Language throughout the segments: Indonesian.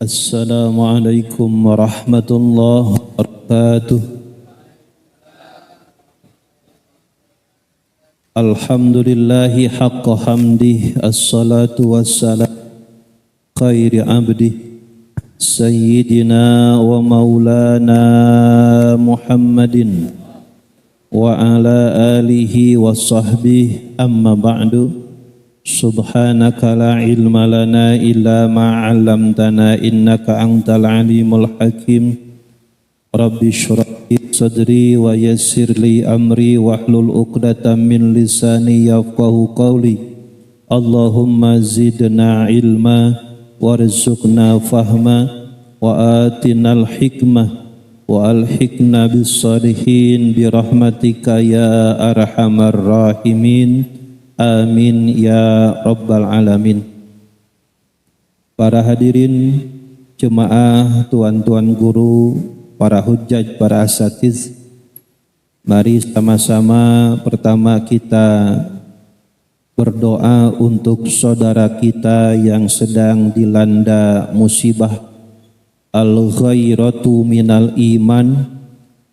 Assalamualaikum warahmatullahi wabarakatuh. Alhamdulillahi haqqa hamdih, assalatu wassalam khairi abdih Sayyidina wa maulana Muhammadin wa ala alihi wa sahbihi, amma ba'du. Subhanaka la ilma lana illa ma 'allamtana innaka antal alimul hakim. Rabbi shrah li sadri wa yassir li amri wahlul 'uqdatam min lisani yafqahu qawli. Allahumma zidna ilma warzuqna fahma wa atinal hikmah wa alhiqna bis salihin bi rahmatika ya arhamar rahimin. Amin ya rabbal alamin. Para hadirin jemaah, tuan-tuan guru, para hujjaj, para asatiz, mari sama-sama pertama kita berdoa untuk saudara kita yang sedang dilanda musibah. Al-ghairatu minal iman,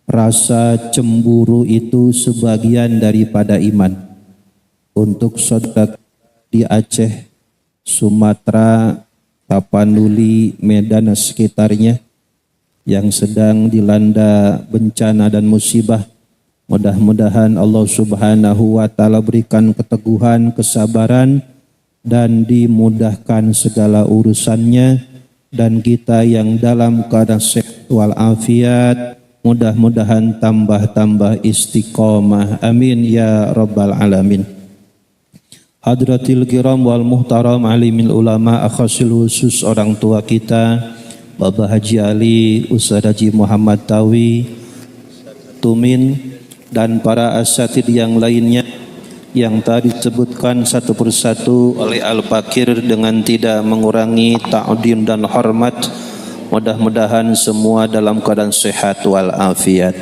rasa cemburu itu sebagian daripada iman. Untuk saudara di Aceh, Sumatera, Tapanuli, Medan dan sekitarnya yang sedang dilanda bencana dan musibah, mudah-mudahan Allah Subhanahu wa Ta'ala berikan keteguhan, kesabaran dan dimudahkan segala urusannya, dan kita yang dalam keadaan sehat walafiat mudah-mudahan tambah-tambah istiqomah. Amin ya rabbal alamin. Hadratil kiram wal muhtaram alimil ulama, akhasil khusus orang tua kita Bapak Haji Ali, Ustaz Haji Muhammad Tawi Tumin, dan para asatid yang lainnya yang tadi disebutkan satu persatu oleh Al-Fakir dengan tidak mengurangi ta'zim dan hormat. Mudah-mudahan semua dalam keadaan sehat wal afiat.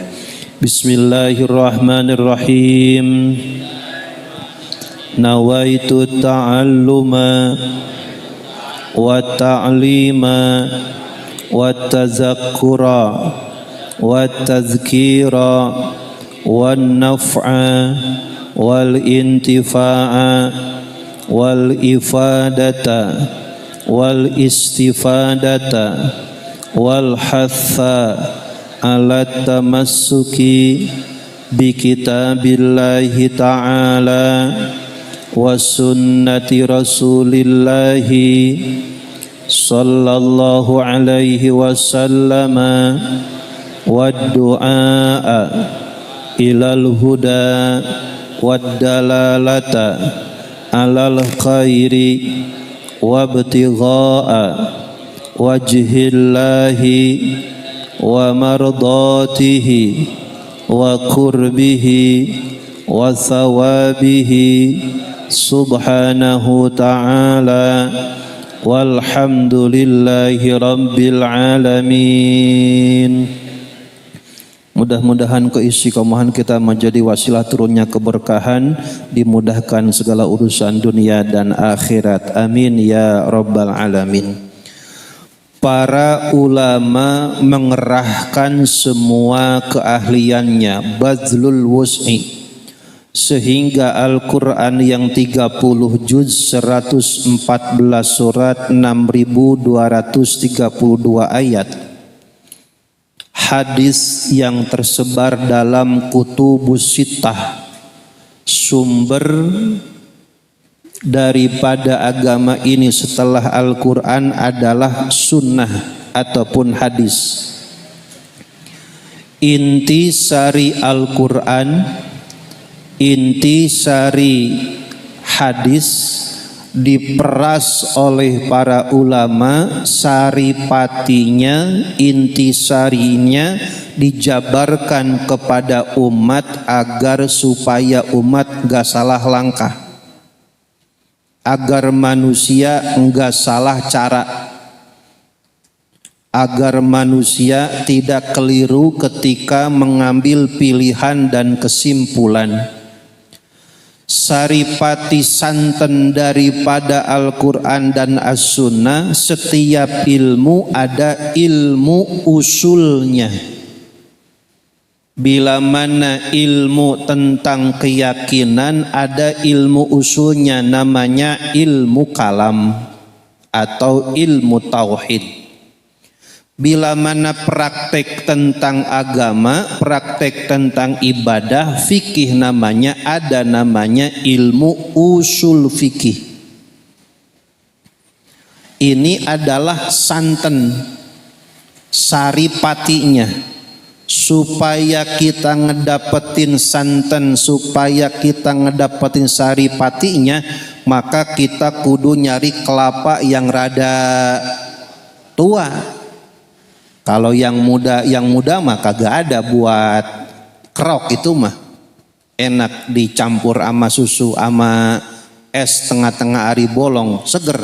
Bismillahirrahmanirrahim. Nawaitu ta'alluma wa ta'lima wa tazakkura wa tazkira wa naf'a wal intifa'a wal ifadata wal istifadata wal hatha ala tamassuki bi kitabillahi ta'ala wa sunnati rasulillahi sallallahu alaihi wasallama wa du'a ilal huda wa dalalata alal khairi wa ibtigha'a wajhillahi wa mardatihi wa kurbihi wa thawabihi subhanahu ta'ala walhamdulillahi rabbil alamin. Mudah-mudahan keistiqomahan kita menjadi wasilah turunnya keberkahan, dimudahkan segala urusan dunia dan akhirat. Amin ya rabbal alamin. Para ulama mengerahkan semua keahliannya, bazlul wus'i, sehingga Al-Quran yang 30 juz 114 surat 6232 ayat, hadis yang tersebar dalam kutubus sittah, sumber daripada agama ini setelah Al-Quran adalah sunnah ataupun hadis. Inti sari Al-Quran, inti sari hadis diperas oleh para ulama, saripatinya, inti sarinya dijabarkan kepada umat agar supaya umat gak salah langkah, agar manusia enggak salah cara, agar manusia tidak keliru ketika mengambil pilihan dan kesimpulan. saripati santen daripada Al-Quran dan As-Sunnah, setiap ilmu ada ilmu usulnya. Bila mana ilmu tentang keyakinan ada ilmu usulnya, namanya ilmu kalam atau ilmu tauhid. Bila mana praktek tentang agama, praktek tentang ibadah, fikih namanya, ada namanya ilmu usul fikih. Ini adalah santen, saripatinya. Supaya kita ngedapetin santen, supaya kita ngedapetin saripatinya, maka kita kudu nyari kelapa yang rada tua. Kalau yang muda mah kagak ada buat kerok, itu mah enak dicampur sama susu sama es tengah-tengah hari bolong, seger.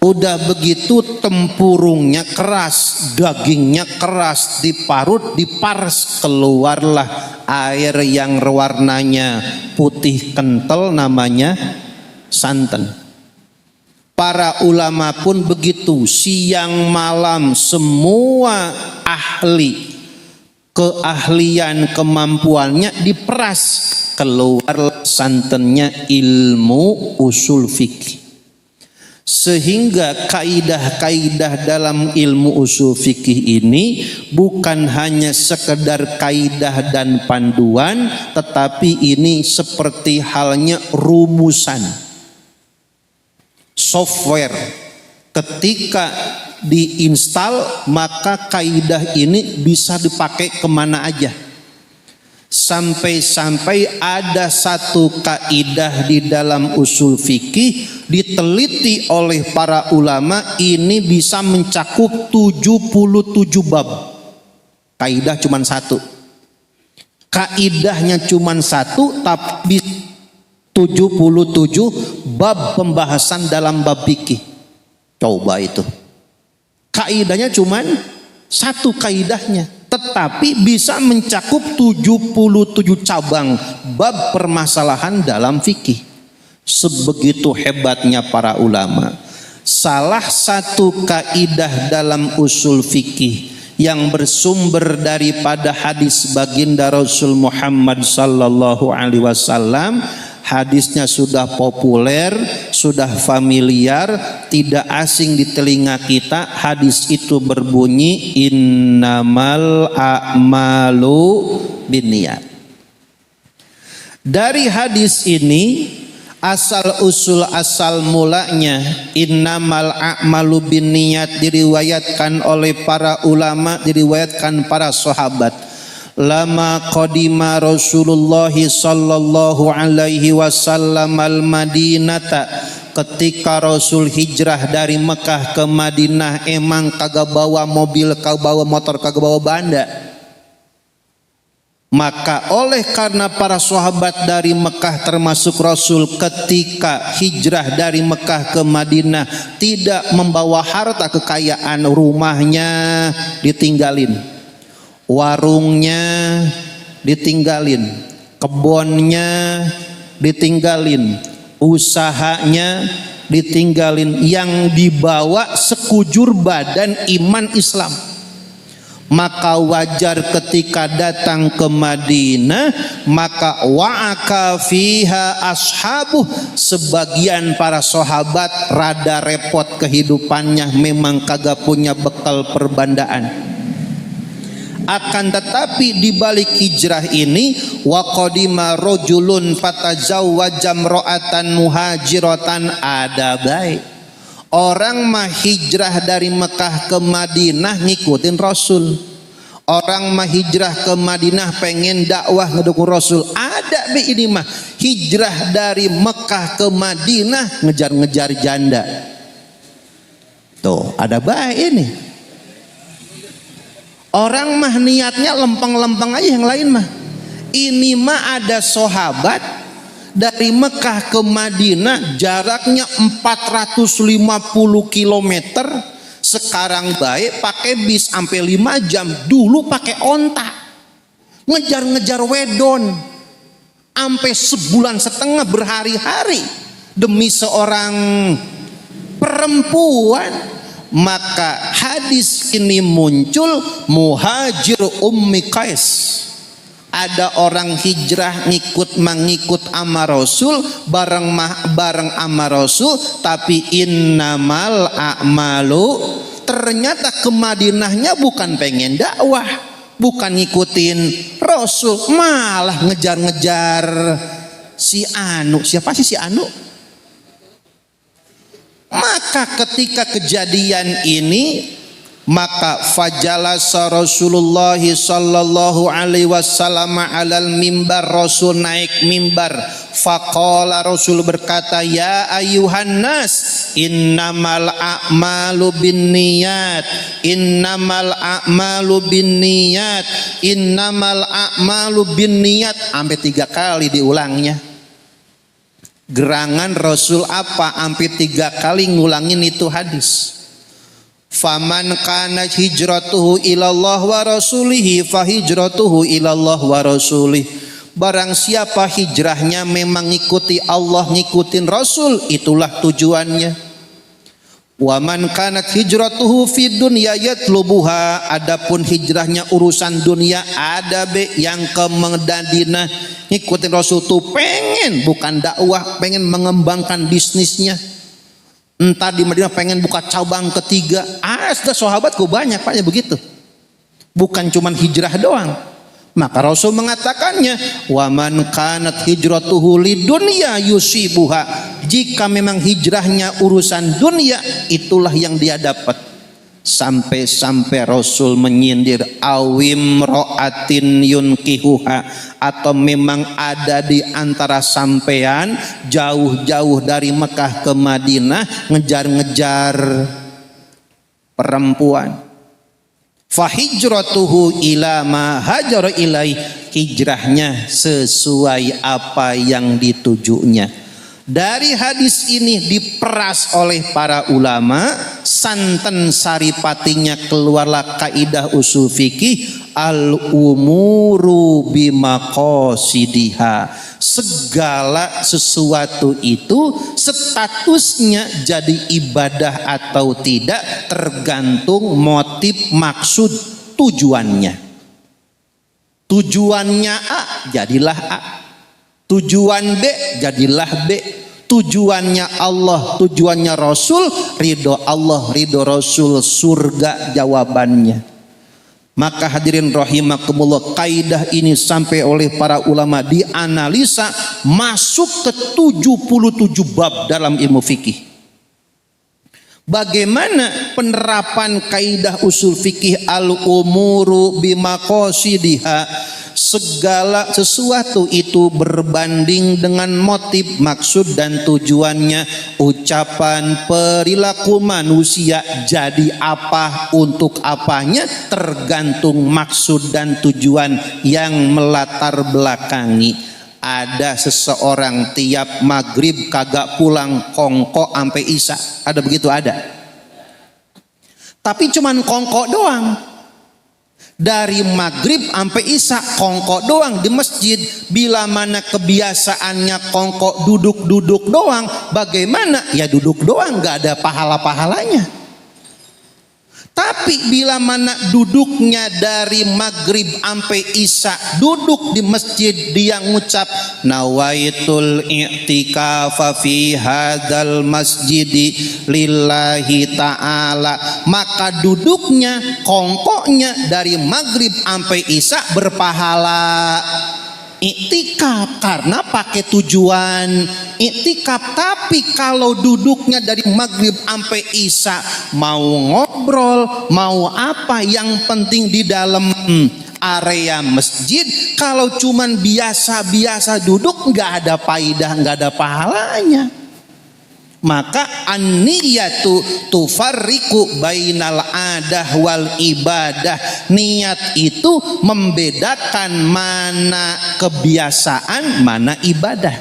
Udah begitu tempurungnya keras, dagingnya keras, diparut, dipares, keluarlah air yang warnanya putih kental, namanya santan. Para ulama pun begitu, siang malam semua ahli, keahlian kemampuannya diperas, keluar santannya ilmu usul fikih. Sehingga kaidah-kaidah dalam ilmu usul fikih ini bukan hanya sekedar kaidah dan panduan, tetapi ini seperti halnya rumusan, software. Ketika diinstal maka kaidah ini bisa dipakai kemana aja. Sampai-sampai ada satu kaidah di dalam usul fikih diteliti oleh para ulama, ini bisa mencakup 77 bab. Kaidah cuma satu, kaidahnya cuma satu, tapi 77 bab pembahasan dalam bab fikih. Coba itu, kaidahnya cuma satu kaidahnya, tetapi bisa mencakup 77 cabang bab permasalahan dalam fikih. Sebegitu hebatnya para ulama. Salah satu kaidah dalam usul fikih yang bersumber daripada hadis baginda Rasul Muhammad sallallahu alaihi wasallam, hadisnya sudah populer, sudah familiar, tidak asing di telinga kita. Hadis itu berbunyi innamal a'malu binniyat. Dari hadis ini asal usul asal mulanya innamal a'malu binniyat diriwayatkan oleh para ulama, diriwayatkan para sahabat. Lama qadima Rasulullah sallallahu alaihi wasallam al-Madinata, ketika Rasul hijrah dari Mekah ke Madinah, emang kagak bawa mobil, kagak bawa motor, kagak bawa banda. Maka oleh karena para sahabat dari Mekah termasuk Rasul ketika hijrah dari Mekah ke Madinah tidak membawa harta kekayaan, rumahnya ditinggalin, warungnya ditinggalin, kebunnya ditinggalin, usahanya ditinggalin. Yang dibawa sekujur badan iman Islam. Maka wajar ketika datang ke Madinah, maka wa'aka fiha ashabuh, sebagian para sahabat rada repot kehidupannya, memang kagak punya bekal perbandaan. Akan tetapi di balik hijrah ini, wa qadima rajulun fatazawwaja imra'atan muhajiratan, ada baik. Orang mah hijrah dari Mekah ke Madinah ngikutin Rasul. Orang mah hijrah ke Madinah pengen dakwah ngedukung Rasul. Ada be ini mah hijrah dari Mekah ke Madinah ngejar-ngejar janda. Tuh, ada baik ini. Orang mah niatnya lempeng-lempeng aja, yang lain mah. Ini mah ada sahabat dari Mekah ke Madinah jaraknya 450 km. Sekarang baik pakai bis sampai 5 jam. Dulu pakai onta, ngejar-ngejar wedon. sampai sebulan setengah berhari-hari demi seorang perempuan. Maka hadis ini muncul muhajir Ummi Qais. Ada orang hijrah mengikut ama Rasul, bareng ama Rasul, tapi innamal a'malu, ternyata ke Madinahnya bukan pengen dakwah, bukan ngikutin Rasul, malah ngejar-ngejar si Anu. Siapa sih si Anu? Maka ketika kejadian ini, maka fajalasa Rasulullah sallallahu alaihi wasallam alal mimbar, Rasul naik mimbar. Faqala, Rasul berkata, ya ayuhan nas, innamal a'malu binniyat, innamal a'malu binniyat, innamal a'malu binniyat, sampai 3 kali diulangnya. Gerangan Rasul apa sampai 3 kali ngulangin itu hadis. Faman kana hijratuhu ilallah wa rasulihi fa hijratuhu ilallah wa rasulih. Barang siapa hijrahnya memang ngikuti Allah, ngikutin Rasul, itulah tujuannya. Wa man kanat hijratuhu fid dunya yatlubuha, adapun hijrahnya urusan dunia, ada yang ke Madinah ngikutin Rasul tuh pengen, bukan dakwah, pengen mengembangkan bisnisnya. Entar di Madinah pengen buka cabang ketiga. Sudah sahabatku banyak Pak ya begitu. Bukan cuman hijrah doang. Maka Rasul mengatakannya, wa man kanat hijratuhu lidunya yusibuha. Jika memang hijrahnya urusan dunia, itulah yang dia dapat. Sampai-sampai Rasul menyindir, awim ro'atin yunkihuha, atau memang ada di antara sampean jauh-jauh dari Mekah ke Madinah ngejar-ngejar perempuan. Fahijratuhu ila ma hajara ilaih, hijrahnya sesuai apa yang ditujunya. Dari hadis ini diperas oleh para ulama, santen saripatinya keluarlah kaidah usul fikih, al umuru bimaqasidiha. Segala sesuatu itu statusnya jadi ibadah atau tidak tergantung motif, maksud, tujuannya. Tujuannya A, jadilah A. Tujuan B, jadilah B. Tujuannya Allah, tujuannya Rasul, ridho Allah, ridho Rasul, surga jawabannya. Maka hadirin rahimakumullah, kaidah ini sampai oleh para ulama dianalisa masuk ke 77 bab dalam ilmu fikih. Bagaimana penerapan kaidah usul fikih al-umuru bimaqasidiha? Segala sesuatu itu berbanding dengan motif, maksud dan tujuannya. Ucapan, perilaku manusia jadi apa, untuk apanya, tergantung maksud dan tujuan yang melatar belakangi. Ada seseorang tiap maghrib kagak pulang, kongko sampai isya. Ada begitu? Ada. Tapi cuman kongko doang. Dari maghrib sampai isya kongko doang di masjid. Bila mana kebiasaannya kongko duduk-duduk doang, bagaimana? Ya duduk doang, gak ada pahala-pahalanya. Tapi bila mana duduknya dari maghrib sampai isya, duduk di masjid, dia ngucap nawaitul i'tikafa fi hadzal masjidi lillahi ta'ala, maka duduknya, kongkoknya dari maghrib sampai isya berpahala iktikaf karena pakai tujuan iktikaf. Tapi kalau duduknya dari maghrib sampai isya, mau ngobrol, mau apa, yang penting di dalam area masjid, kalau cuman biasa-biasa duduk, nggak ada faidah, nggak ada pahalanya. Maka an-niyatu tufarriqu bainal adah wal ibadah. Niat itu membedakan mana kebiasaan, mana ibadah.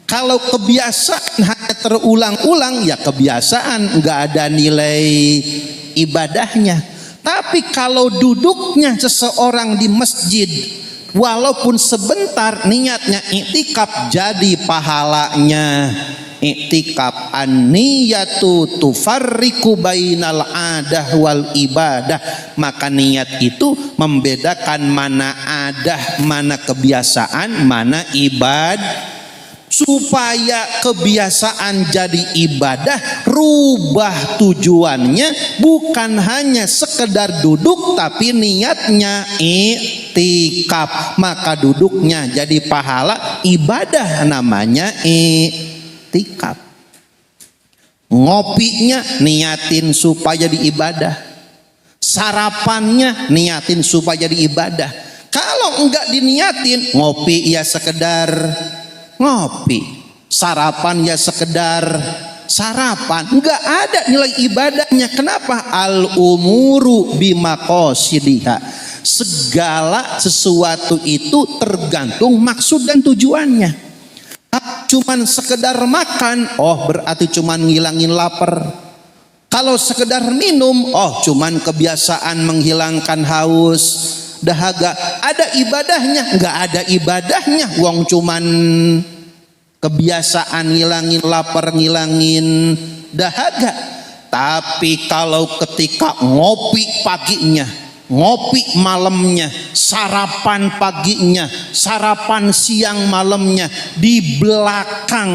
Kalau kebiasaan hanya terulang-ulang, ya kebiasaan, nggak ada nilai ibadahnya. Tapi kalau duduknya seseorang di masjid walaupun sebentar niatnya iktikaf jadi pahalanya. Iktikaf an-niyatu tufarriqu bainal adah wal ibadah, maka niat itu membedakan mana adah, mana kebiasaan, mana ibadah. Supaya kebiasaan jadi ibadah, rubah tujuannya, bukan hanya sekedar duduk tapi niatnya iktikaf, maka duduknya jadi pahala ibadah, namanya iktikaf. Ngopinya niatin supaya jadi ibadah, sarapannya niatin supaya jadi ibadah. Kalau enggak diniatin, ngopi ya sekedar ngopi, sarapan ya sekedar sarapan, enggak ada nilai ibadahnya. Kenapa? Al umuru bimaqasidiha, segala sesuatu itu tergantung maksud dan tujuannya. Cuman sekedar makan, oh berarti cuman ngilangin lapar. Kalau sekedar minum, oh cuman kebiasaan menghilangkan haus, dahaga. Ada ibadahnya? Enggak ada ibadahnya, wong cuman kebiasaan ngilangin lapar, ngilangin dahaga. Tapi kalau ketika ngopi paginya, ngopi malamnya, sarapan paginya, sarapan siang malamnya, di belakang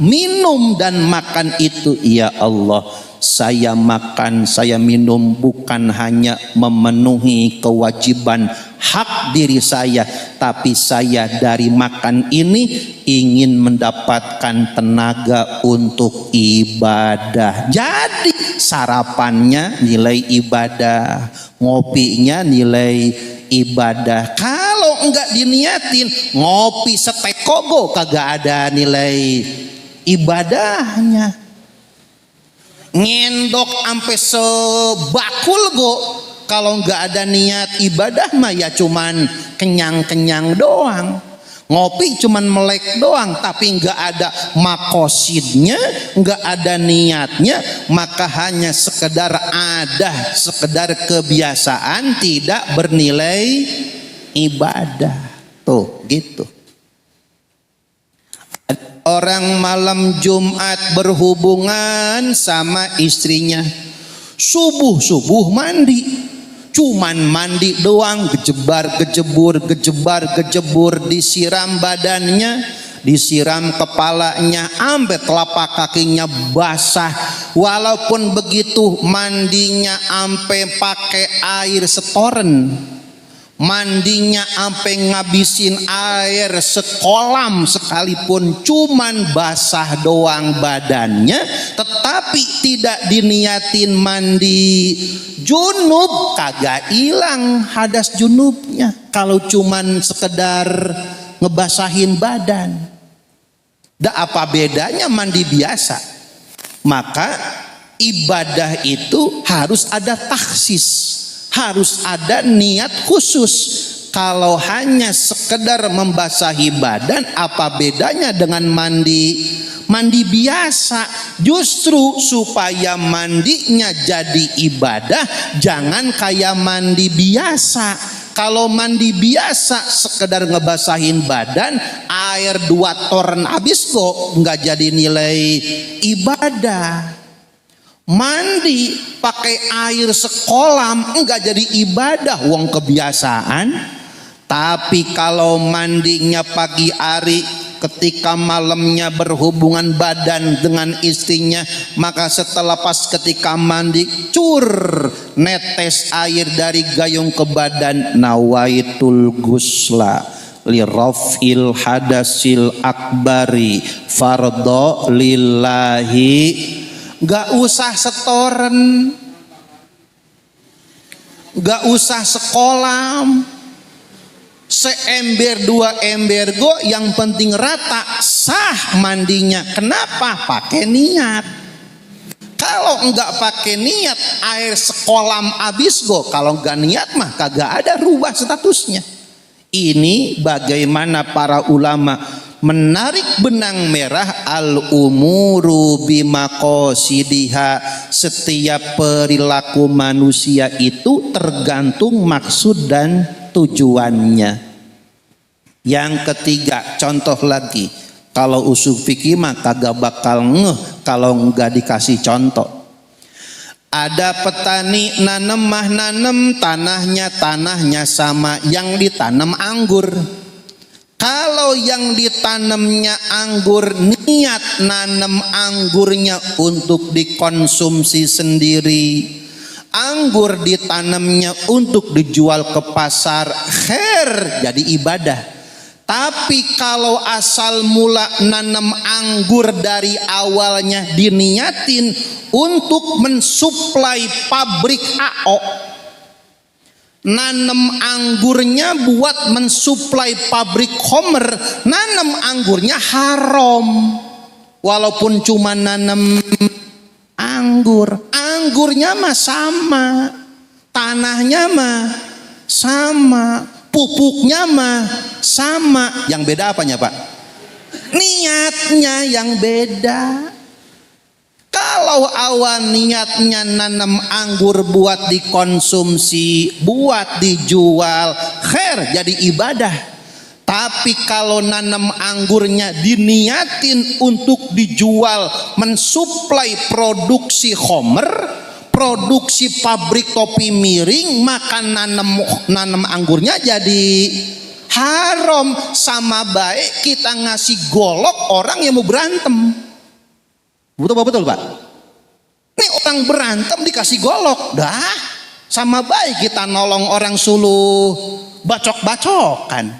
minum dan makan itu, ya Allah, saya makan, saya minum bukan hanya memenuhi kewajiban hak diri saya, tapi saya dari makan ini ingin mendapatkan tenaga untuk ibadah. Jadi sarapannya nilai ibadah, ngopinya nilai ibadah. Kalau enggak diniatin, ngopi setekogo kagak ada nilai ibadahnya. Ngendok sampai sebakul go, kalau nggak ada niat ibadah mah ya cuman kenyang-kenyang doang. Ngopi cuman melek doang, tapi nggak ada makosidnya, nggak ada niatnya, maka hanya sekedar ada, sekedar kebiasaan, tidak bernilai ibadah. Tuh gitu. Orang malam Jumat berhubungan sama istrinya, subuh mandi, cuman mandi doang, gejebur, disiram badannya, disiram kepalanya, sampai telapak kakinya basah. Walaupun begitu mandinya sampai pakai air setoren, mandinya sampai ngabisin air sekolam sekalipun, cuman basah doang badannya, tetapi tidak diniatin mandi junub, kagak hilang hadas junubnya. Kalau cuman sekedar ngebasahin badan, dah apa bedanya mandi biasa? Maka ibadah itu harus ada taksis, harus ada niat khusus. Kalau hanya sekedar membasahi badan, apa bedanya dengan mandi biasa? Justru supaya mandinya jadi ibadah, jangan kayak mandi biasa. Kalau mandi biasa sekedar ngebasahin badan, air 2 toren habis kok, nggak jadi nilai ibadah. Mandi pakai air sekolam enggak jadi ibadah, wong kebiasaan. Tapi kalau mandinya pagi hari, ketika malamnya berhubungan badan dengan istrinya, maka setelah pas ketika mandi, cur, netes air dari gayung ke badan, nawaitul gusla lirafil hadasil akbari fardho lillahi. Gak usah setoren, gak usah sekolam, seember 2 ember go, yang penting rata, sah mandinya. Kenapa? Pakai niat. Kalau enggak pakai niat, air sekolam habis go. Kalau enggak niat mah kagak ada rubah statusnya. Ini bagaimana para ulama menarik benang merah al umuru bimaqasidiha. Setiap perilaku manusia itu tergantung maksud dan tujuannya. Yang ketiga, contoh lagi, kalau usul fikih mah kagak bakal ngeh kalau nggak dikasih contoh. Ada petani nanem tanahnya sama yang ditanam anggur. Kalau yang ditanamnya anggur, niat nanam anggurnya untuk dikonsumsi sendiri, anggur ditanamnya untuk dijual ke pasar, khair, jadi ibadah. Tapi kalau asal mula nanam anggur dari awalnya diniatin untuk mensuplai pabrik AO, nanam anggurnya buat mensuplai pabrik Homer, nanam anggurnya haram. Walaupun cuma nanam anggur, anggurnya mah sama, tanahnya mah sama, pupuknya mah sama. Yang beda apanya Pak? Niatnya yang beda. Kalau awal niatnya nanam anggur buat dikonsumsi, buat dijual, khair, jadi ibadah. Tapi kalau nanam anggurnya diniatin untuk dijual, mensuplai produksi Homer, produksi pabrik topi miring, maka nanam anggurnya jadi haram. Sama baik kita ngasih golok orang yang mau berantem. Betul Pak? Ini orang berantem dikasih golok, dah sama baik kita nolong orang suluh bacok-bacokan.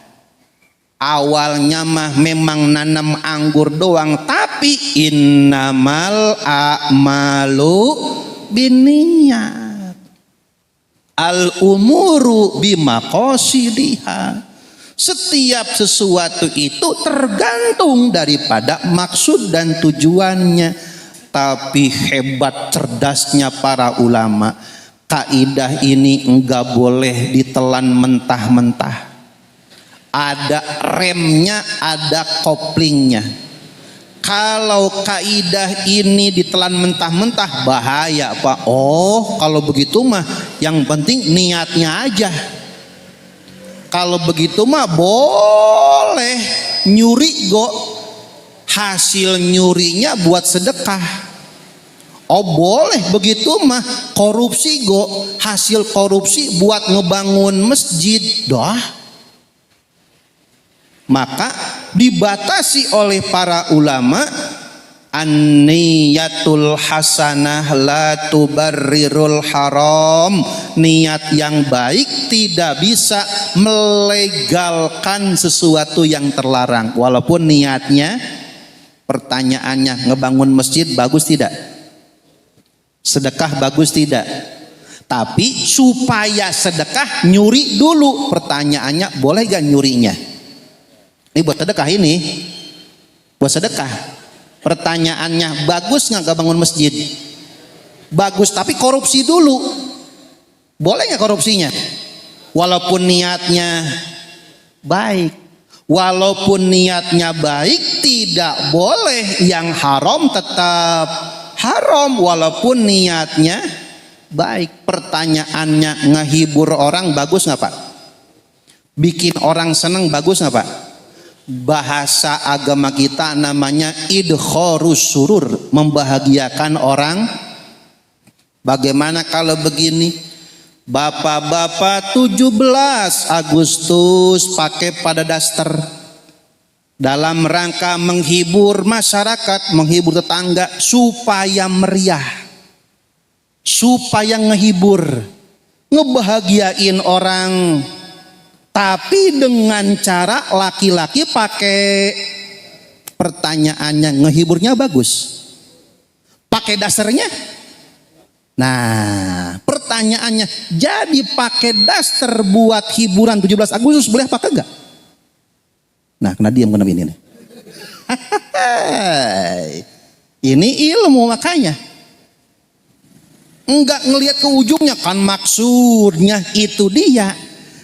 Awalnya mah memang nanam anggur doang, tapi innamal a'malu binniyat, al umuru bimaqasidiha. Setiap sesuatu itu tergantung daripada maksud dan tujuannya. Tapi hebat cerdasnya para ulama, kaidah ini enggak boleh ditelan mentah-mentah. Ada remnya, ada koplingnya. Kalau kaidah ini ditelan mentah-mentah bahaya Pak. Oh, kalau begitu mah yang penting niatnya aja. Kalau begitu mah boleh nyuri hasil nyurinya buat sedekah. Oh boleh begitu mah korupsi hasil korupsi buat ngebangun masjid. Dah. Maka dibatasi oleh para ulama, an-niyatul hasanah la tubarrirul haram. Niat yang baik tidak bisa melegalkan sesuatu yang terlarang. Walaupun niatnya, pertanyaannya, ngebangun masjid bagus tidak? Sedekah bagus tidak? Tapi supaya sedekah nyuri dulu. Pertanyaannya, boleh gak nyurinya? Ini buat sedekah ini. Buat sedekah. Pertanyaannya, bagus nggak bangun masjid? Bagus, tapi korupsi dulu. Boleh nggak korupsinya? Walaupun niatnya baik. Walaupun niatnya baik, tidak boleh yang haram tetap haram walaupun niatnya baik. Pertanyaannya, ngehibur orang bagus nggak Pak? Bikin orang senang bagus nggak Pak? Bahasa agama kita namanya idkhorus surur, membahagiakan orang. Bagaimana kalau begini? Bapak-bapak 17 Agustus pakai pada daster dalam rangka menghibur masyarakat, menghibur tetangga supaya meriah, supaya ngehibur, ngebahagiain orang. Tapi dengan cara laki-laki pakai, pertanyaannya, ngehiburnya bagus? Pakai dasarnya? Nah, pertanyaannya, jadi pakai daster buat hiburan 17 Agustus boleh apa enggak? Nah, kena diam kena ini. Ini ilmu makanya. Enggak ngelihat ke ujungnya, kan maksudnya itu dia.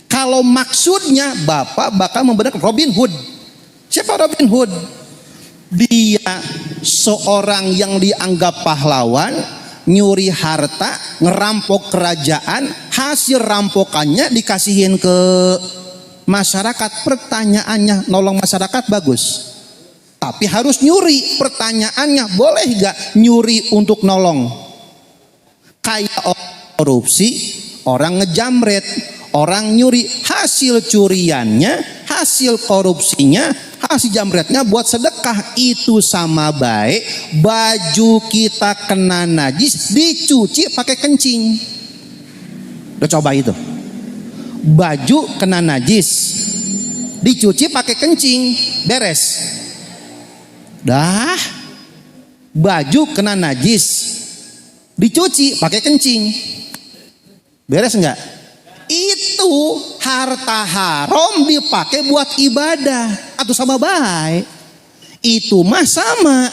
Kalau maksudnya Bapak bakal membedakan Robin Hood. Siapa Robin Hood? Dia seorang yang dianggap pahlawan, nyuri harta, ngerampok kerajaan, hasil rampokannya dikasihin ke Masyarakat pertanyaannya nolong masyarakat bagus. Tapi harus nyuri, pertanyaannya boleh gak nyuri untuk nolong? Kayak orang korupsi, orang ngejamret, orang nyuri, hasil curiannya, hasil korupsinya, hasil jamretnya buat sedekah. Itu sama baik baju kita kena najis dicuci pakai kencing. Udah coba itu, baju kena najis dicuci pakai kencing, beres. Dah, baju kena najis dicuci pakai kencing, beres enggak? Itu harta haram dipakai buat ibadah atau sama baik. Itu mah sama,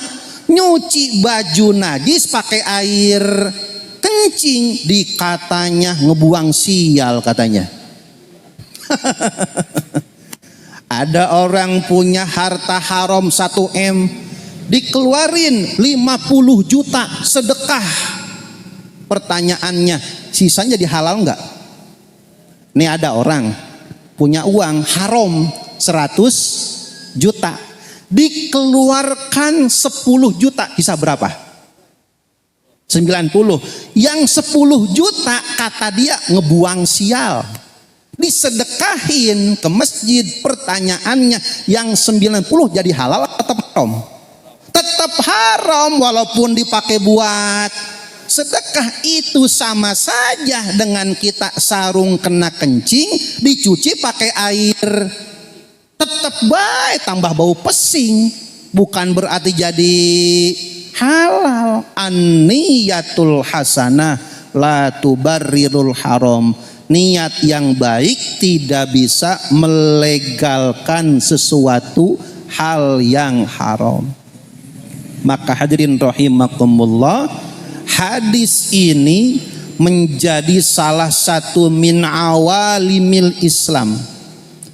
nyuci baju najis pakai air kencing dikatanya ngebuang sial katanya. Ada orang punya harta haram 1 M, dikeluarin 50 juta sedekah. Pertanyaannya, sisanya jadi halal enggak? Nih ada orang punya uang haram 100 juta, dikeluarkan 10 juta, sisa berapa? 90. Yang 10 juta kata dia ngebuang sial, disedekahin ke masjid. Pertanyaannya, yang 90 jadi halal atau haram? Tetap haram walaupun dipakai buat sedekah. Itu sama saja dengan kita sarung kena kencing dicuci pakai air, tetap baik, tambah bau pesing, bukan berarti jadi halal. An-niyatul hasanah la tubarrirul haram. Niat yang baik tidak bisa melegalkan sesuatu hal yang haram. Maka hadirin rahimakumullah, hadis ini menjadi salah satu min awalimil Islam,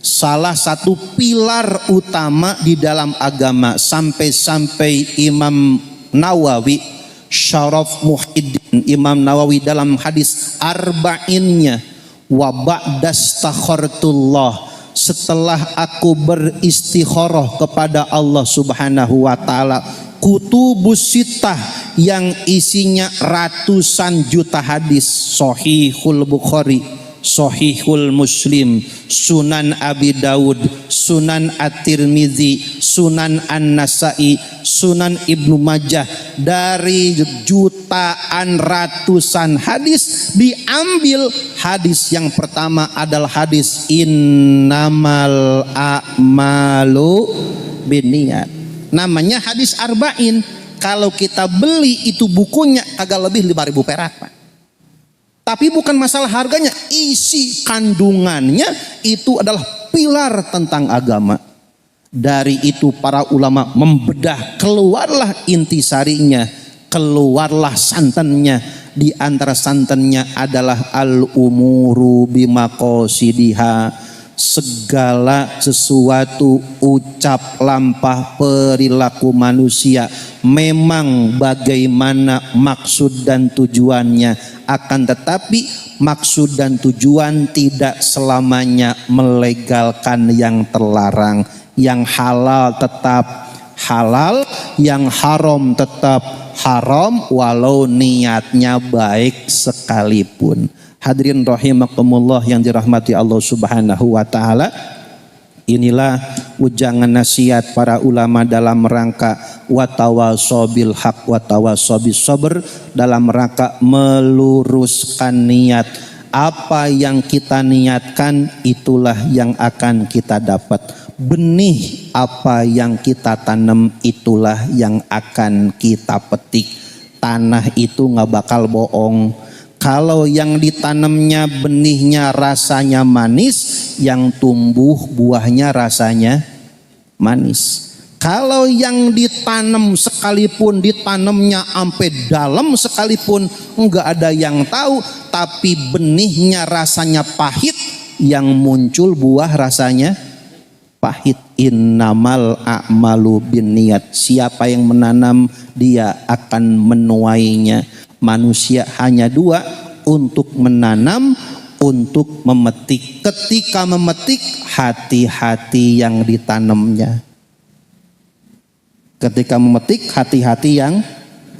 salah satu pilar utama di dalam agama. Sampai-sampai Imam Nawawi, Syaraf Muhyiddin Imam Nawawi dalam hadis arba'innya, wa ba'dastakhartullah, setelah aku beristikharah kepada Allah Subhanahu wa taala, kutubus sittah yang isinya ratusan juta hadis, Sahihul Bukhari, Sahihul Muslim, Sunan Abi Daud, Sunan At-Tirmidzi, Sunan An-Nasai, Sunan Ibnu Majah. Dari jutaan ratusan hadis diambil hadis yang pertama adalah hadis innamal a'malu binniyat. Namanya hadis arba'in. Kalau kita beli itu bukunya agak lebih 5.000 perak, Pak. Tapi bukan masalah harganya, isi kandungannya itu adalah pilar tentang agama. Dari itu para ulama membedah, keluarlah intisarinya, keluarlah santannya. Di antara santannya adalah al-umuru bimaqasidiha, segala sesuatu, ucap, lampah, perilaku manusia memang bagaimana maksud dan tujuannya, akan tetapi maksud dan tujuan tidak selamanya melegalkan yang terlarang. Yang halal tetap halal, yang haram tetap haram walau niatnya baik sekalipun. Hadirin rahimakumullah yang dirahmati Allah Subhanahu wa taala, inilah ujangan nasihat para ulama dalam rangka watawasobil haq watawasobis sabr, dalam rangka meluruskan niat. Apa yang kita niatkan itulah yang akan kita dapat. Benih apa yang kita tanam itulah yang akan kita petik. Tanah itu gak bakal bohong. Kalau yang ditanamnya benihnya rasanya manis, yang tumbuh buahnya rasanya manis. Kalau yang ditanam sekalipun, ditanamnya sampai dalam sekalipun, enggak ada yang tahu, tapi benihnya rasanya pahit, yang muncul buah rasanya pahit. Innamal a'malu binniyat. Siapa yang menanam, dia akan menuainya. Manusia hanya dua, untuk menanam, untuk memetik. Ketika memetik, Hati-hati yang ditanamnya. ketika memetik hati-hati yang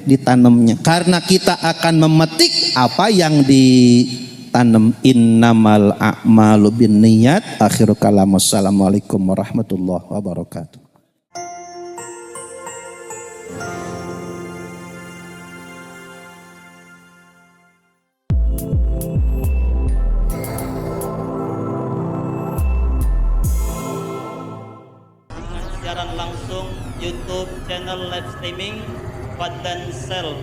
ditanamnya. Karena kita akan memetik apa yang ditanam. Innamal a'malu binniyat. Akhirul kalam. Wassalamualaikum warahmatullahi wabarakatuh. Siaran langsung YouTube channel live streaming Fadlan Sel.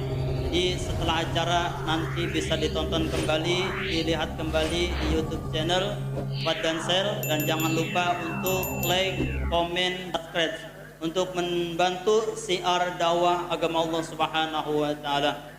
Jadi setelah acara nanti bisa ditonton kembali, dilihat kembali di YouTube channel Fadlan Sel, dan jangan lupa untuk like, komen, subscribe untuk membantu siar dakwah agama Allah Subhanahu wa taala.